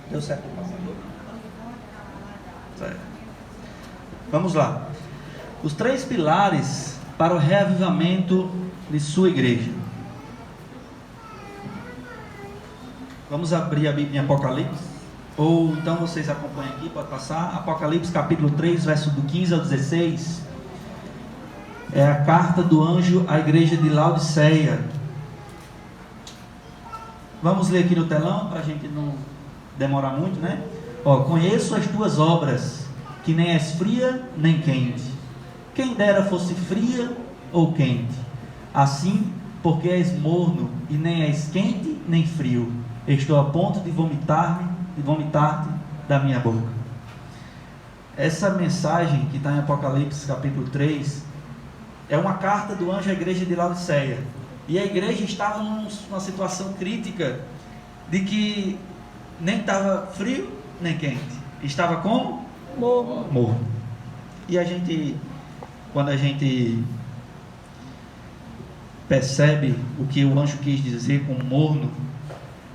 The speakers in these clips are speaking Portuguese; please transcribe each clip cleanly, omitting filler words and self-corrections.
Deu certo, pastor? Certo. Vamos lá. Os 3 pilares para o reavivamento de sua igreja. Vamos abrir a Bíblia em Apocalipse. Ou então vocês acompanham aqui, pode passar. Apocalipse capítulo 3, verso do 15 ao 16. É a carta do anjo à igreja de Laodiceia. Vamos ler aqui no telão, para a gente não demorar muito, né? Conheço as tuas obras, que nem és fria nem quente. Quem dera fosse fria ou quente. Assim, porque és morno e nem és quente nem frio, estou a ponto de vomitar-te da minha boca. Essa mensagem que está em Apocalipse capítulo 3 é uma carta do anjo à igreja de Laodiceia. E a igreja estava numa situação crítica de que nem estava frio nem quente. Estava como? Morno. E quando a gente percebe o que o anjo quis dizer com morno,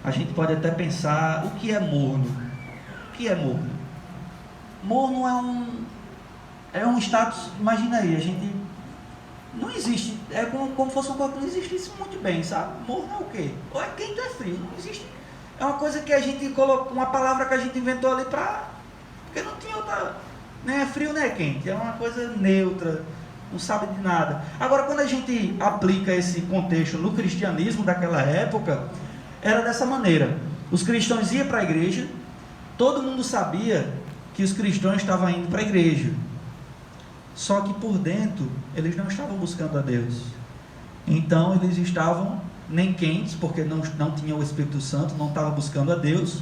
a gente pode até pensar: o que é morno? O que é morno? Morno é um status. Imagina aí, a gente não existe, é como fosse uma coisa que não existisse muito bem, sabe? Morno é o quê? Ou é quente ou é frio, não existe. É uma coisa que a gente colocou, uma palavra que a gente inventou ali porque não tinha outra, nem é frio nem é quente, é uma coisa neutra, não sabe de nada. Agora, quando a gente aplica esse contexto no cristianismo daquela época, era dessa maneira: os cristãos iam para a igreja, todo mundo sabia que os cristãos estavam indo para a igreja, só que por dentro eles não estavam buscando a Deus. Então eles estavam nem quentes, porque não tinham o Espírito Santo, não estavam buscando a Deus,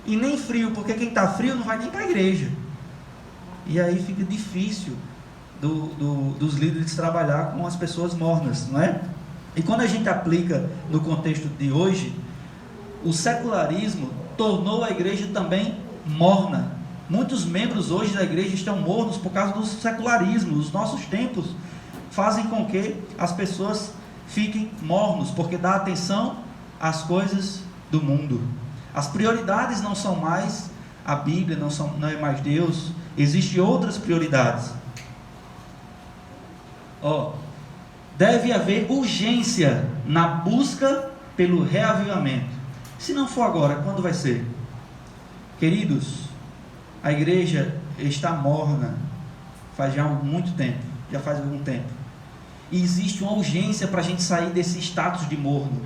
e nem frio, porque quem está frio não vai nem para a igreja. E aí fica difícil dos líderes trabalhar com as pessoas mornas, não é? E quando a gente aplica no contexto de hoje, o secularismo tornou a igreja também morna. Muitos membros hoje da igreja estão mornos por causa do secularismo. Os nossos tempos fazem com que as pessoas fiquem mornos, porque dá atenção às coisas do mundo. As prioridades não são mais a Bíblia, não é mais Deus. Existem outras prioridades. Deve haver urgência na busca pelo reavivamento. Se não for agora, quando vai ser? Queridos, a igreja está morna faz algum tempo. E existe uma urgência para a gente sair desse status de morno.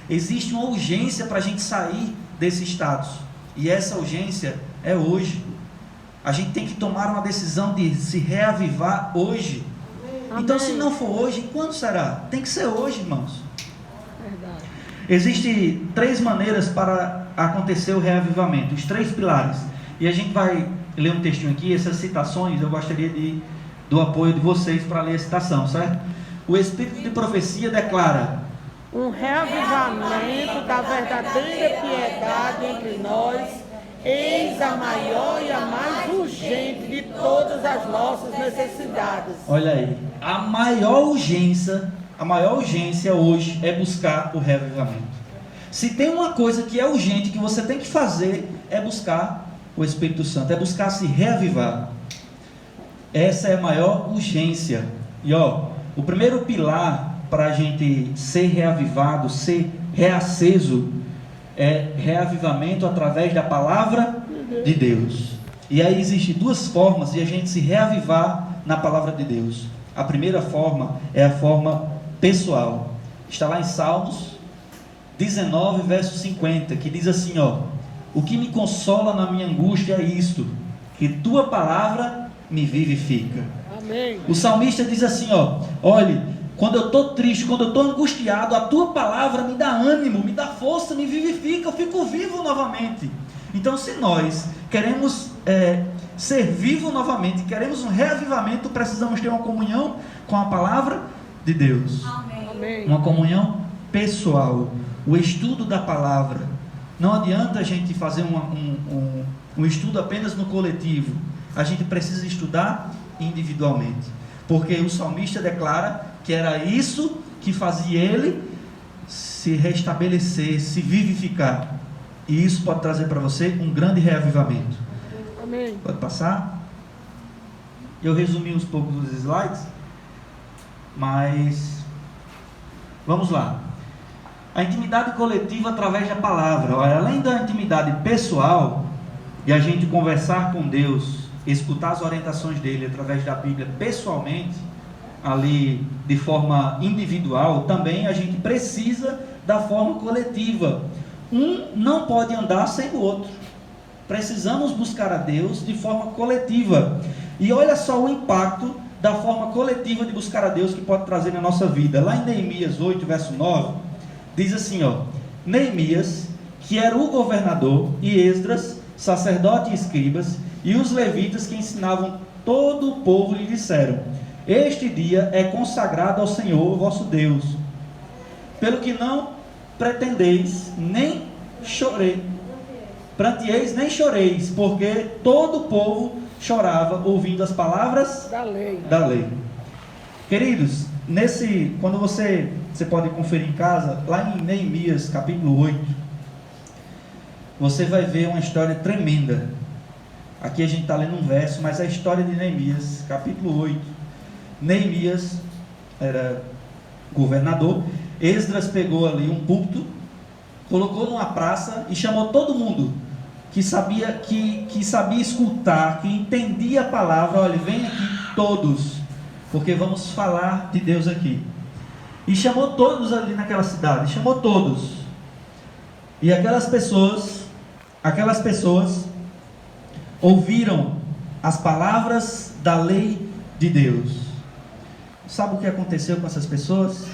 Existe uma urgência para a gente sair desse status. E essa urgência é hoje. A gente tem que tomar uma decisão de se reavivar hoje. Amém. Então, se não for hoje, quando será? Tem que ser hoje, irmãos. Verdade. Existem 3 maneiras para acontecer o reavivamento, os 3 pilares. E a gente vai ler um textinho aqui, essas citações, eu gostaria do apoio de vocês para ler a citação, certo? O Espírito de profecia declara: um reavivamento da verdadeira piedade entre nós, eis a maior e a mais urgente de todas as nossas necessidades. Olha aí, a maior urgência hoje é buscar o reavivamento. Se tem uma coisa que é urgente, que você tem que fazer, é buscar o Espírito Santo, é buscar se reavivar. Essa é a maior urgência. E o primeiro pilar para a gente ser reavivado, ser reaceso, é reavivamento através da palavra de Deus. E aí existem 2 formas de a gente se reavivar na palavra de Deus. A primeira forma é a forma pessoal. Está lá em Salmos 19, verso 50, que diz assim: o que me consola na minha angústia é isto, que tua palavra me vivifica. Amém. O salmista diz assim: olhe, quando eu estou triste, quando eu estou angustiado, a tua palavra me dá ânimo, me dá força, me vivifica, eu fico vivo novamente. Então, se nós queremos ser vivo novamente, queremos um reavivamento, precisamos ter uma comunhão com a palavra de Deus. Amém. Uma comunhão pessoal, o estudo da palavra. Não adianta a gente fazer um estudo apenas no coletivo. A gente precisa estudar individualmente, porque o salmista declara que era isso que fazia ele se restabelecer, se vivificar. E isso pode trazer para você um grande reavivamento. Amém. Pode passar? Eu resumi uns poucos dos slides, mas vamos lá. A intimidade coletiva através da palavra. Olha, além da intimidade pessoal, de a gente conversar com Deus, escutar as orientações dele através da Bíblia pessoalmente, ali de forma individual, também a gente precisa da forma coletiva. Um não pode andar sem o outro. Precisamos buscar a Deus de forma coletiva. E olha só o impacto da forma coletiva de buscar a Deus que pode trazer na nossa vida. Lá em Neemias 8, verso 9, diz assim, ó: Neemias, que era o governador, e Esdras, sacerdote e escribas, e os levitas que ensinavam todo o povo, lhe disseram: este dia é consagrado ao Senhor vosso Deus, pelo que não pretendeis nem pranteeis nem choreis, porque todo o povo chorava ouvindo as palavras da lei. Queridos, quando você pode conferir em casa, lá em Neemias capítulo 8, você vai ver uma história tremenda. Aqui a gente está lendo um verso, mas a história de Neemias, capítulo 8. Neemias era governador. Esdras pegou ali um púlpito, colocou numa praça e chamou todo mundo que sabia escutar, que entendia a palavra. Olha, vem aqui todos, porque vamos falar de Deus aqui. E chamou todos ali naquela cidade, chamou todos. E aquelas pessoas ouviram as palavras da lei de Deus. Sabe o que aconteceu com essas pessoas?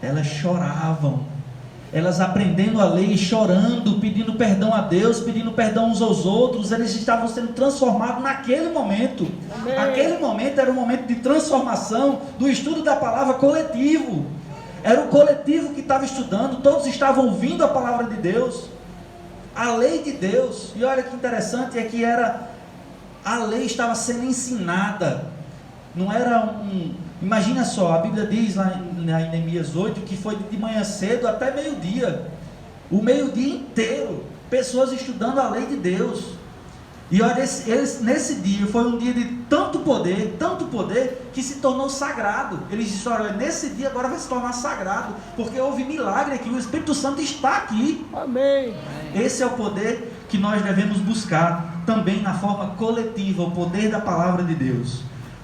Elas choravam. Elas aprendendo a lei, chorando, pedindo perdão a Deus, pedindo perdão uns aos outros. Eles estavam sendo transformados naquele momento. Amém. Aquele momento era um momento de transformação do estudo da palavra coletivo. Era o coletivo que estava estudando, todos estavam ouvindo a palavra de Deus, a lei de Deus. E olha que interessante, é que a lei estava sendo ensinada. Não era imagina só, a Bíblia diz lá em Neemias 8 que foi de manhã cedo até meio-dia, o meio-dia inteiro, pessoas estudando a lei de Deus. E olha, nesse dia foi um dia de tanto poder, que se tornou sagrado. Eles disseram: olha, nesse dia agora vai se tornar sagrado, porque houve milagre aqui, o Espírito Santo está aqui. Amém. Esse é o poder que nós devemos buscar também na forma coletiva, o poder da palavra de Deus.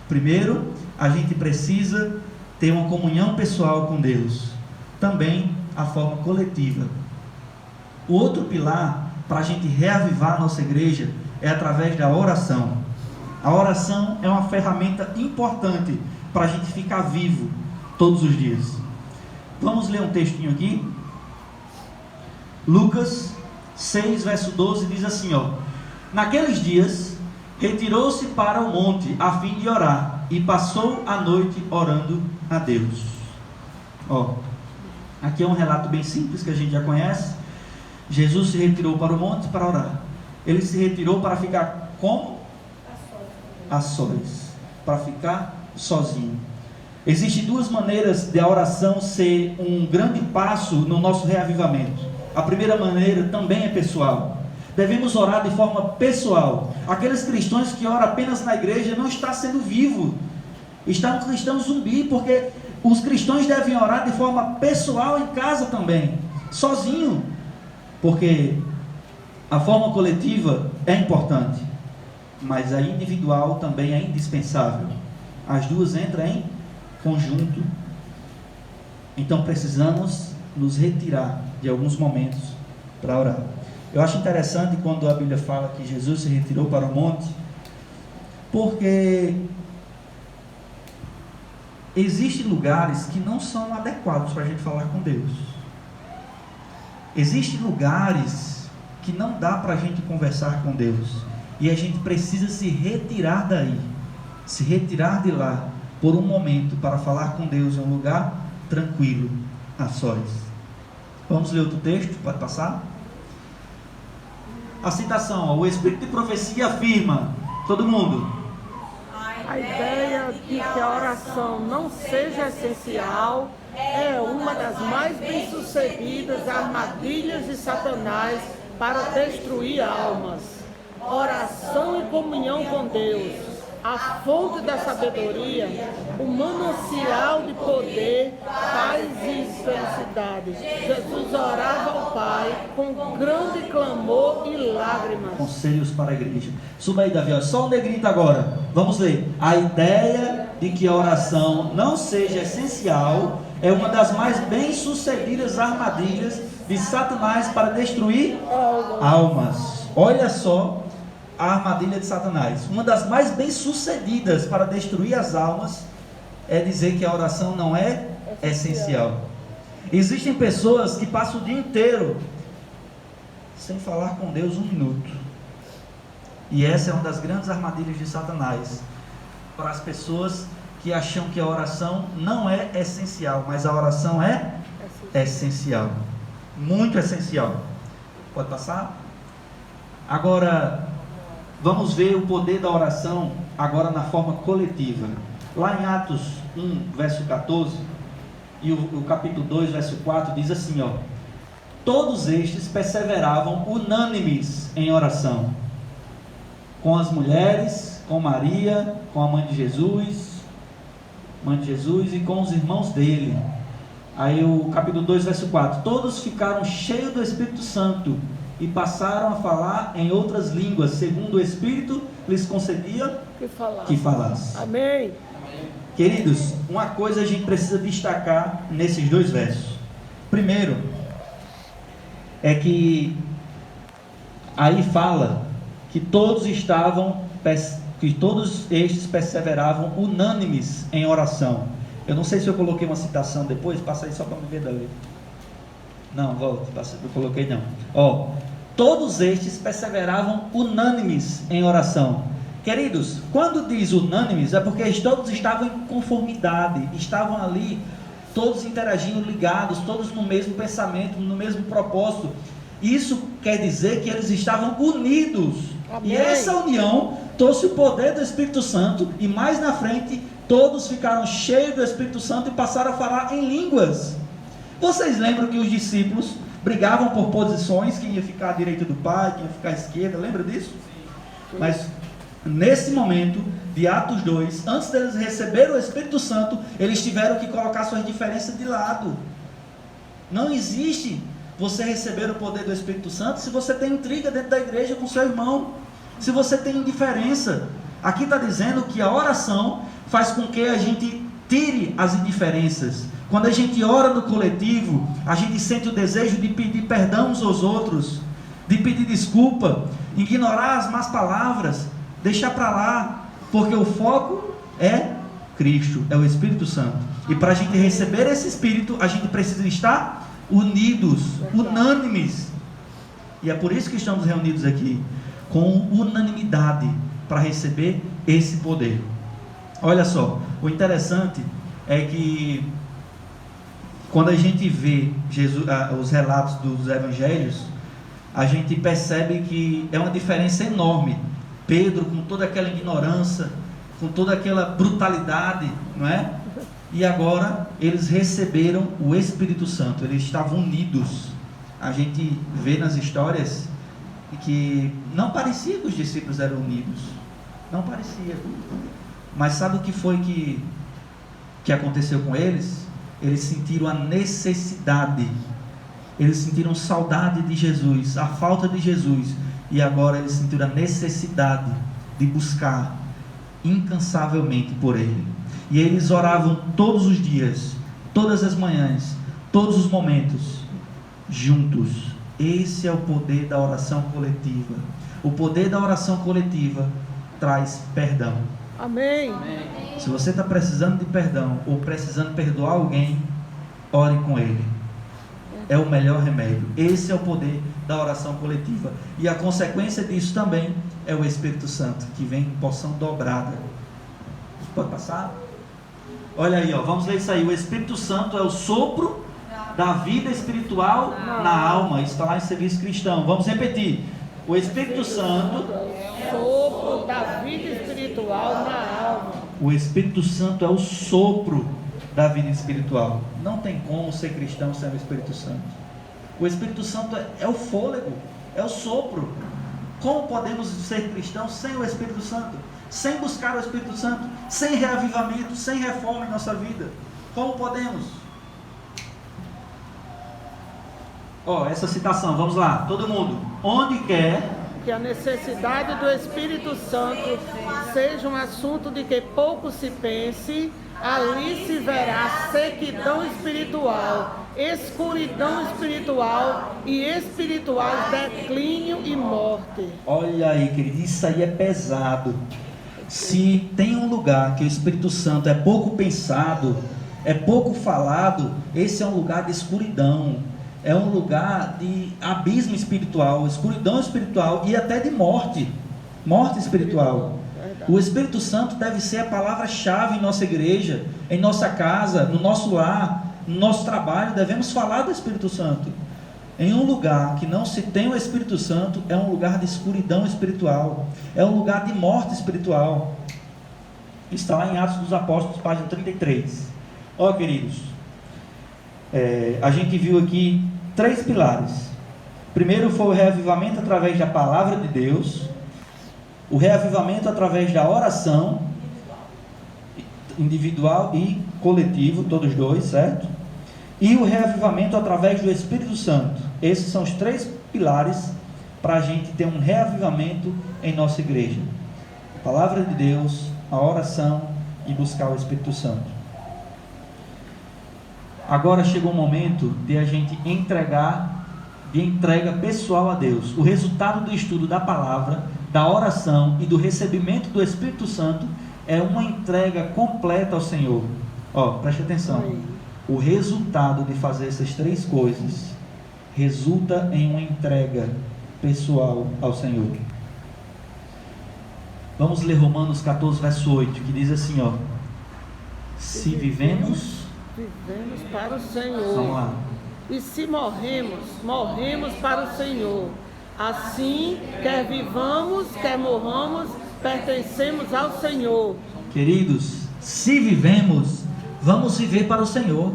Primeiro, a gente precisa ter uma comunhão pessoal com Deus. Também a forma coletiva. O outro pilar para a gente reavivar a nossa igreja é através da oração. A oração é uma ferramenta importante para a gente ficar vivo todos os dias. Vamos ler um textinho aqui. Lucas 6, verso 12 diz assim, ó: naqueles dias retirou-se para o monte a fim de orar, e passou a noite orando a Deus. Ó, aqui é um relato bem simples que a gente já conhece. Jesus se retirou para o monte para orar. Ele se retirou para ficar como? A sós, para ficar sozinho. Existem duas maneiras de a oração ser um grande passo no nosso reavivamento. A primeira maneira também é pessoal. Devemos orar de forma pessoal. Aqueles cristãos que oram apenas na igreja não estão sendo vivos, estão um cristão zumbi, porque os cristãos devem orar de forma pessoal em casa também, sozinho, porque a forma coletiva é importante, mas a individual também é indispensável. As duas entram em conjunto. Então precisamos nos retirar de alguns momentos para orar. Eu acho interessante quando a Bíblia fala que Jesus se retirou para o monte, porque existem lugares que não são adequados para a gente falar com Deus. Existem lugares que não dá para a gente conversar com Deus, e a gente precisa se retirar daí, se retirar de lá por um momento para falar com Deus em um lugar tranquilo, a sós. Vamos ler outro texto, pode passar? A citação, ó: o Espírito de profecia afirma, todo mundo, a ideia de que a oração não seja essencial é uma das mais bem-sucedidas armadilhas de Satanás para destruir almas. Oração e comunhão com Deus, a fonte da sabedoria, o manancial de poder, paz e felicidade. Jesus orava ao Pai com grande clamor e lágrimas. Conselhos para a igreja. Suba aí, Davi, ó. Só um negrito agora. Vamos ler. A ideia de que a oração não seja essencial é uma das mais bem-sucedidas armadilhas de Satanás para destruir almas. Olha só a armadilha de Satanás. Uma das mais bem-sucedidas para destruir as almas é dizer que a oração não é essencial. Existem pessoas que passam o dia inteiro sem falar com Deus um minuto. E essa é uma das grandes armadilhas de Satanás para as pessoas que acham que a oração não é essencial, mas a oração é essencial, muito essencial. Pode passar? Agora, vamos ver o poder da oração agora na forma coletiva. Lá em Atos 1, verso 14, e o capítulo 2, verso 4, diz assim, ó: todos estes perseveravam unânimes em oração, com as mulheres, com Maria, com a mãe de Jesus e com os irmãos dele. Aí o capítulo 2, verso 4, todos ficaram cheios do Espírito Santo e passaram a falar em outras línguas, segundo o Espírito lhes concedia que falasse. Amém. Queridos, uma coisa a gente precisa destacar nesses dois versos. Primeiro, é que aí fala que todos estes perseveravam unânimes em oração. Eu não sei se eu coloquei uma citação depois, passa aí só para me ver dali. Não, volta, eu coloquei não. Ó, todos estes perseveravam unânimes em oração. Queridos, quando diz unânimes, é porque todos estavam em conformidade, estavam ali, todos interagindo, ligados, todos no mesmo pensamento, no mesmo propósito. Isso quer dizer que eles estavam unidos. Amém. E essa união trouxe o poder do Espírito Santo, e mais na frente, todos ficaram cheios do Espírito Santo e passaram a falar em línguas. Vocês lembram que os discípulos brigavam por posições, quem ia ficar à direita do Pai, quem ia ficar à esquerda, lembra disso? Mas nesse momento de Atos 2, antes deles receberem o Espírito Santo, eles tiveram que colocar suas diferenças de lado. Não existe você receber o poder do Espírito Santo se você tem intriga dentro da igreja com seu irmão, se você tem indiferença. Aqui está dizendo que a oração faz com que a gente tire as indiferenças. Quando a gente ora no coletivo, a gente sente o desejo de pedir perdão uns aos outros, de pedir desculpa, ignorar as más palavras, deixar para lá, porque o foco é Cristo, é o Espírito Santo. E para a gente receber esse Espírito, a gente precisa estar unidos, unânimes. E é por isso que estamos reunidos aqui, com unanimidade, para receber esse poder. Olha só, o interessante é que quando a gente vê os relatos dos evangelhos, a gente percebe que é uma diferença enorme. Pedro, com toda aquela ignorância, com toda aquela brutalidade, não é? E agora eles receberam o Espírito Santo, eles estavam unidos. A gente vê nas histórias que não parecia que os discípulos eram unidos, não parecia. Mas sabe o que foi que aconteceu com eles? Eles sentiram a necessidade, eles sentiram saudade de Jesus, a falta de Jesus, e agora eles sentiram a necessidade de buscar incansavelmente por Ele. E eles oravam todos os dias, todas as manhãs, todos os momentos, juntos. Esse é o poder da oração coletiva. O poder da oração coletiva traz perdão. Amém. Se você está precisando de perdão ou precisando perdoar alguém, ore com ele. É o melhor remédio. Esse é o poder da oração coletiva. E a consequência disso também é o Espírito Santo, que vem em porção dobrada. Pode passar? Olha aí, ó, vamos ler isso aí. O Espírito Santo é o sopro da vida espiritual na alma. Isso está lá em Serviço Cristão. Vamos repetir. O Espírito Santo é o sopro da vida espiritual na alma. O Espírito Santo é o sopro da vida espiritual. Não tem como ser cristão sem o Espírito Santo. O Espírito Santo é o fôlego, é o sopro. Como podemos ser cristãos sem o Espírito Santo? Sem buscar o Espírito Santo? Sem reavivamento, sem reforma em nossa vida? Como podemos? Essa citação, vamos lá, todo mundo. Onde quer que a necessidade do Espírito Santo seja um assunto de que pouco se pense, ali se verá sequidão espiritual, escuridão espiritual e espiritual declínio e morte. Olha aí, querido, isso aí é pesado. Se tem um lugar que o Espírito Santo é pouco pensado, é pouco falado, esse é um lugar de escuridão, é um lugar de abismo espiritual, escuridão espiritual e até de morte espiritual. O Espírito Santo deve ser a palavra-chave em nossa igreja, em nossa casa, no nosso lar, no nosso trabalho. Devemos falar do Espírito Santo. Em um lugar que não se tem o Espírito Santo, é um lugar de escuridão espiritual, é um lugar de morte espiritual. Está lá em Atos dos Apóstolos, página 33. Queridos, a gente viu aqui 3 pilares. Primeiro foi o reavivamento através da palavra de Deus, o reavivamento através da oração, individual e coletivo, todos dois, certo? E o reavivamento através do Espírito Santo. Esses são os 3 pilares para a gente ter um reavivamento em nossa igreja: a palavra de Deus, a oração e buscar o Espírito Santo. Agora chegou o momento de a gente entrega pessoal a Deus. O resultado do estudo da palavra, da oração e do recebimento do Espírito Santo é uma entrega completa ao Senhor. Preste atenção. O resultado de fazer essas 3 coisas resulta em uma entrega pessoal ao Senhor. Vamos ler Romanos 14, verso 8, que diz assim, se vivemos para o Senhor. Vamos lá. E se morremos para o Senhor. Assim, quer vivamos, quer morramos, pertencemos ao Senhor. Queridos, se vivemos, vamos viver para o Senhor.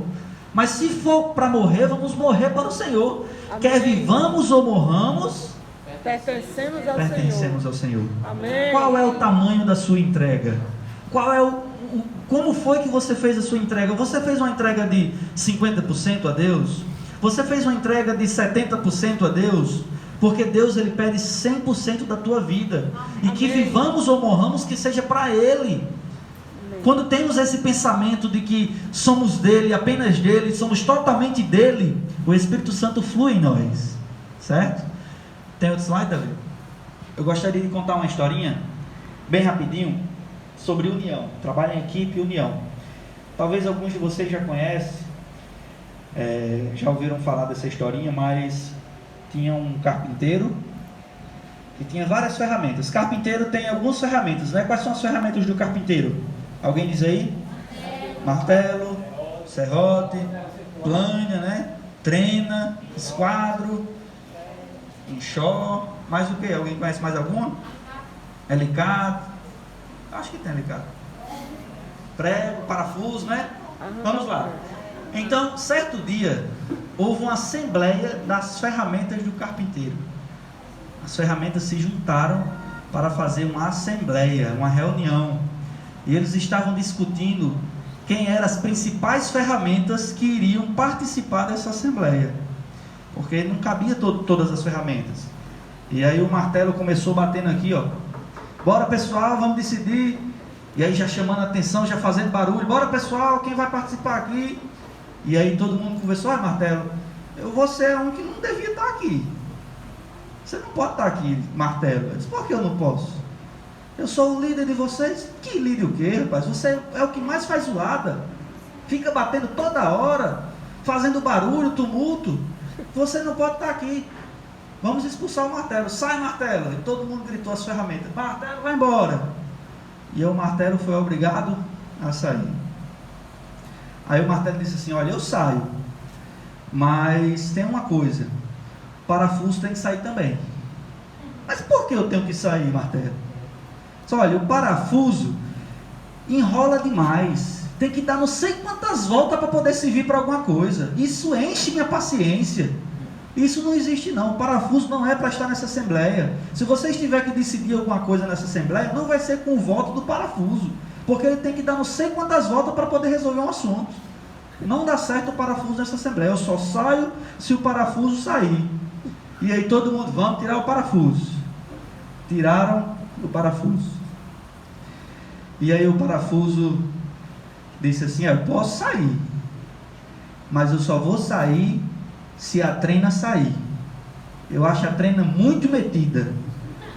Mas se for para morrer, vamos morrer para o Senhor. Amém. Quer vivamos ou morramos, pertencemos ao Senhor. Amém. Qual é o tamanho da sua entrega? Como foi que você fez a sua entrega? Você fez uma entrega de 50% a Deus? Você fez uma entrega de 70% a Deus? Porque Deus, Ele pede 100% da tua vida. E que vivamos ou morramos, que seja para Ele. Quando temos esse pensamento de que somos dele, apenas dele, somos totalmente dele, o Espírito Santo flui em nós, certo? Tem outro slide, Davi? Eu gostaria de contar uma historinha, bem rapidinho, sobre união, trabalho em equipe e união. Talvez alguns de vocês já conhecem, já ouviram falar dessa historinha, mas tinha um carpinteiro que tinha várias ferramentas. Carpinteiro tem algumas ferramentas, né? Quais são as ferramentas do carpinteiro? Alguém diz aí? Martelo, serrote, plânia, né? Trena, esquadro, enxó, mais o que? Alguém conhece mais alguma? Alicate, acho que tem alicate. Prego, parafuso, né? Vamos lá. Então, certo dia, houve uma assembleia das ferramentas do carpinteiro. As ferramentas se juntaram para fazer uma assembleia, uma reunião. E eles estavam discutindo quem eram as principais ferramentas que iriam participar dessa assembleia, porque não cabia todas as ferramentas. E aí o martelo começou batendo aqui, bora pessoal, vamos decidir. E aí já chamando a atenção, já fazendo barulho, bora pessoal, quem vai participar aqui? E aí todo mundo conversou, martelo, você é um que não devia estar aqui, você não pode estar aqui, martelo. Eu disse, por que eu não posso? Eu sou o líder de vocês. Que líder o quê, rapaz? Você é o que mais faz zoada, fica batendo toda hora, fazendo barulho, tumulto. Você não pode estar aqui. Vamos expulsar o martelo. Sai, martelo. E todo mundo gritou as ferramentas, martelo, vai embora. E o martelo foi obrigado a sair. Aí o martelo disse assim, olha, eu saio, mas tem uma coisa, o parafuso tem que sair também. Mas por que eu tenho que sair, martelo? Olha, o parafuso enrola demais, tem que dar não sei quantas voltas para poder servir para alguma coisa. Isso enche minha paciência. Isso não existe não. O parafuso não é para estar nessa assembleia. Se vocês tiverem que decidir alguma coisa nessa assembleia, não vai ser com o voto do parafuso, porque ele tem que dar não sei quantas voltas para poder resolver um assunto. Não dá certo o parafuso nessa assembleia. Eu só saio se o parafuso sair. E aí todo mundo, vamos tirar o parafuso. Tiraram o parafuso. E aí o parafuso disse assim: eu posso sair, mas eu só vou sair se a Trena sair. Eu acho a Trena muito metida.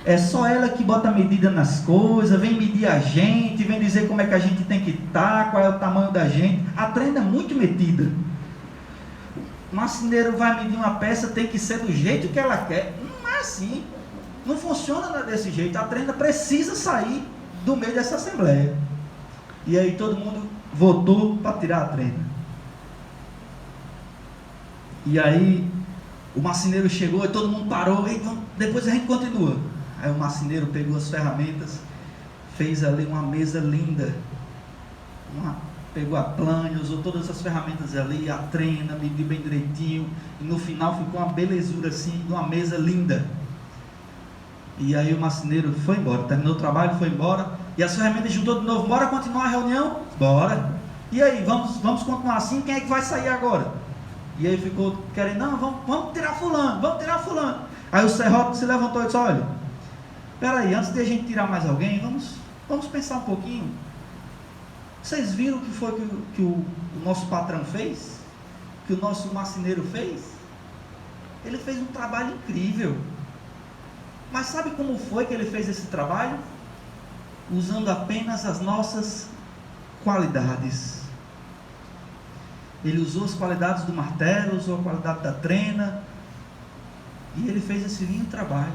É só ela que bota medida nas coisas, vem medir a gente, vem dizer como é que a gente tem que estar, qual é o tamanho da gente. A Trena é muito metida. O marceneiro vai medir uma peça, tem que ser do jeito que ela quer. Não é assim. Não funciona desse jeito. A Trena precisa sair do meio dessa assembleia. E aí todo mundo votou para tirar a Trena. E aí o marceneiro chegou e todo mundo parou. E depois a gente continua. Aí o marceneiro pegou as ferramentas, fez ali uma mesa linda, pegou a plane, usou todas as ferramentas ali, a Trena, mediu bem direitinho, e no final ficou uma belezura assim, uma mesa linda. E aí o marceneiro foi embora, terminou o trabalho, foi embora, e as ferramentas juntou de novo. Bora continuar a reunião? Bora. E aí, vamos continuar assim? Quem é que vai sair agora? E aí ficou querendo, não, vamos tirar fulano, vamos tirar fulano. Aí o serrote se levantou e disse: olha, peraí, antes de a gente tirar mais alguém, vamos pensar um pouquinho. Vocês viram o que foi que o nosso patrão fez? Que o nosso marceneiro fez? Ele fez um trabalho incrível. Mas sabe como foi que ele fez esse trabalho? Usando apenas as nossas qualidades. Ele usou as qualidades do martelo, usou a qualidade da Trena, e ele fez esse lindo trabalho.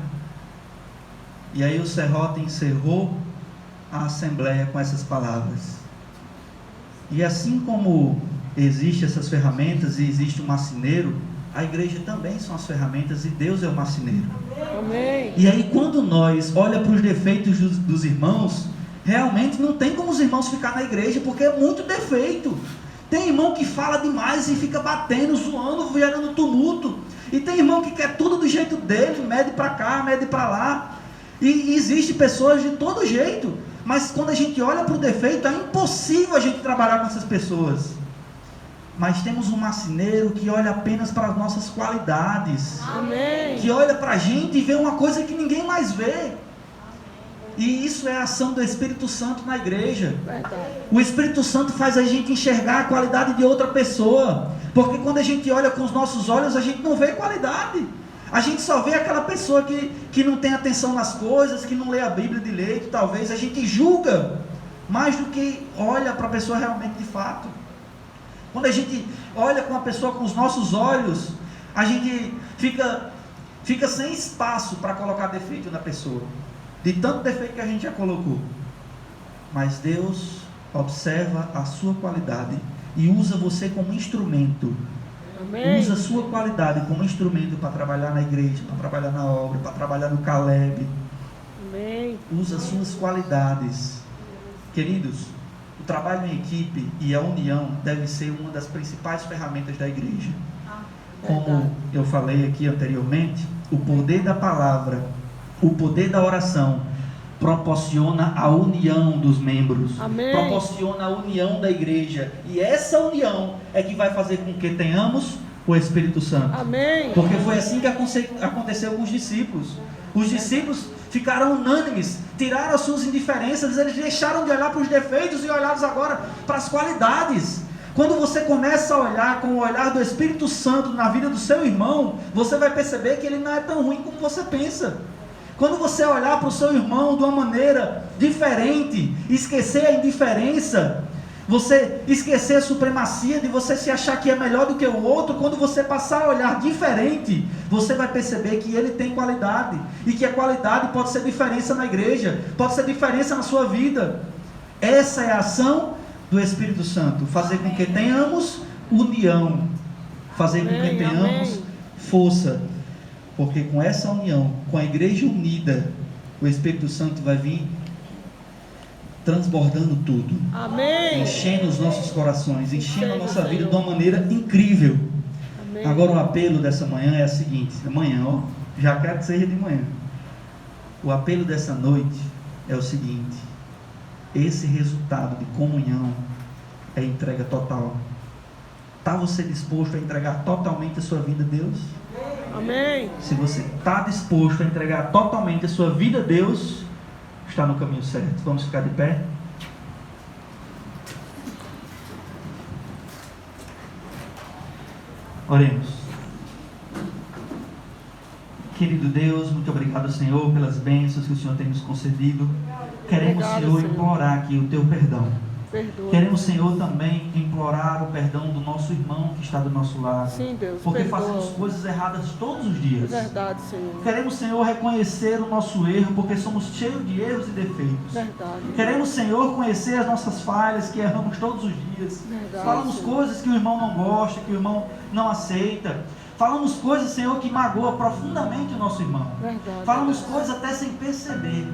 E aí o serrote encerrou a assembleia com essas palavras: e assim como existem essas ferramentas e existe um marceneiro, a igreja também são as ferramentas e Deus é o marceneiro. Amém. E aí quando nós olhamos para os defeitos dos irmãos, realmente não tem como os irmãos ficar na igreja, porque é muito defeito. Tem irmão que fala demais e fica batendo, zoando, gerando tumulto. E tem irmão que quer tudo do jeito dele, mede para cá, mede para lá. E existe pessoas de todo jeito. Mas quando a gente olha para o defeito, é impossível a gente trabalhar com essas pessoas. Mas temos um marceneiro que olha apenas para as nossas qualidades. Amém. Que olha para a gente e vê uma coisa que ninguém mais vê. E isso é a ação do Espírito Santo na igreja. O Espírito Santo faz a gente enxergar a qualidade de outra pessoa. Porque quando a gente olha com os nossos olhos, a gente não vê qualidade. A gente só vê aquela pessoa que não tem atenção nas coisas, que não lê a Bíblia direito, talvez. A gente julga mais do que olha para a pessoa realmente de fato. Quando a gente olha com a pessoa com os nossos olhos, a gente fica sem espaço para colocar defeito na pessoa. De tanto defeito que a gente já colocou. Mas Deus observa a sua qualidade e usa você como instrumento. Amém. Usa a sua qualidade como instrumento para trabalhar na igreja, para trabalhar na obra, para trabalhar no Caleb. Amém. Usa as suas qualidades. Queridos, o trabalho em equipe e a união deve ser uma das principais ferramentas da igreja. Como eu falei aqui anteriormente, o poder da palavra, o poder da oração proporciona a união dos membros. Amém. Proporciona a união da igreja, e essa união é que vai fazer com que tenhamos o Espírito Santo. Amém. Porque foi assim que aconteceu com os discípulos. Os discípulos ficaram unânimes, tiraram as suas indiferenças, eles deixaram de olhar para os defeitos e olharam agora para as qualidades. Quando você começa a olhar com o olhar do Espírito Santo na vida do seu irmão, você vai perceber que ele não é tão ruim como você pensa. Quando você olhar para o seu irmão de uma maneira diferente, esquecer a indiferença, você esquecer a supremacia de você se achar que é melhor do que o outro, quando você passar a olhar diferente, você vai perceber que ele tem qualidade, e que a qualidade pode ser diferença na igreja, pode ser diferença na sua vida. Essa é a ação do Espírito Santo, fazer com que tenhamos união, fazer com que tenhamos força. Porque com essa união, com a igreja unida, o Espírito Santo vai vir transbordando tudo, Amém. enchendo os nossos corações, enchendo a nossa vida Senhor. de uma maneira incrível. Amém. Agora o apelo dessa manhã é o seguinte, amanhã, ó, já quero que seja de manhã. O apelo dessa noite é o seguinte: esse resultado de comunhão é entrega total. Está você disposto a entregar totalmente a sua vida a Deus? Amém. Se você está disposto a entregar totalmente a sua vida a Deus, está no caminho certo. Vamos ficar de pé? Oremos. Querido Deus, muito obrigado, Senhor, pelas bênçãos que o Senhor tem nos concedido. Queremos, Obrigado, Senhor, Senhor. implorar aqui o Teu perdão. Perdoa. Queremos, Senhor, também implorar o perdão do nosso irmão que está do nosso lado. Sim, Deus, porque perdoa. fazemos coisas erradas todos os É dias. verdade, Senhor. Queremos, Senhor, reconhecer o nosso erro, porque somos cheios de erros e defeitos. Verdade. Queremos, Senhor, conhecer as nossas falhas, que erramos todos os dias. Verdade, Falamos Senhor. coisas que o irmão não gosta, que o irmão não aceita. Falamos coisas, Senhor, que magoam profundamente o nosso irmão. Verdade. Falamos coisas até sem perceber.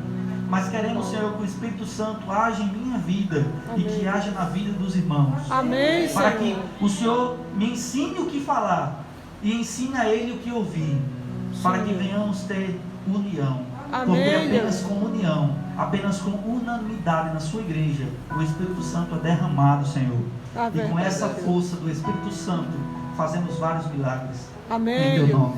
Mas queremos, Senhor, que o Espírito Santo age em minha vida e Amém. que haja na vida dos irmãos. Amém, Para Senhor. que o Senhor me ensine o que falar e ensine a ele o que ouvir. Para que venhamos ter união. Amém, Porque apenas Deus. com união, apenas com unanimidade na sua igreja, o Espírito Santo é derramado, Senhor. A E com verdade, essa Deus. força do Espírito Santo, fazemos vários milagres. Amém, Em teu Deus. nome.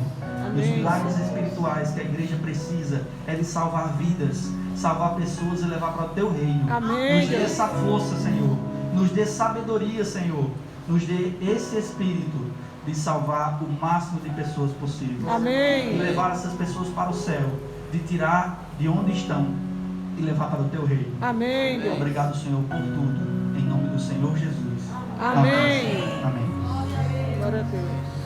Amém, Os milagres Senhor. espirituais que a igreja precisa é de salvar vidas, salvar pessoas e levar para o teu reino. Amém, Nos dê Deus. essa força, Senhor. Nos dê sabedoria, Senhor. Nos dê esse espírito de salvar o máximo de pessoas possível. Amém. E levar essas pessoas para o céu, de tirar de onde estão e levar para o teu reino. Amém, Deus. Obrigado, Senhor, por tudo. Em nome do Senhor Jesus. Amém. Amém. Glória a Deus.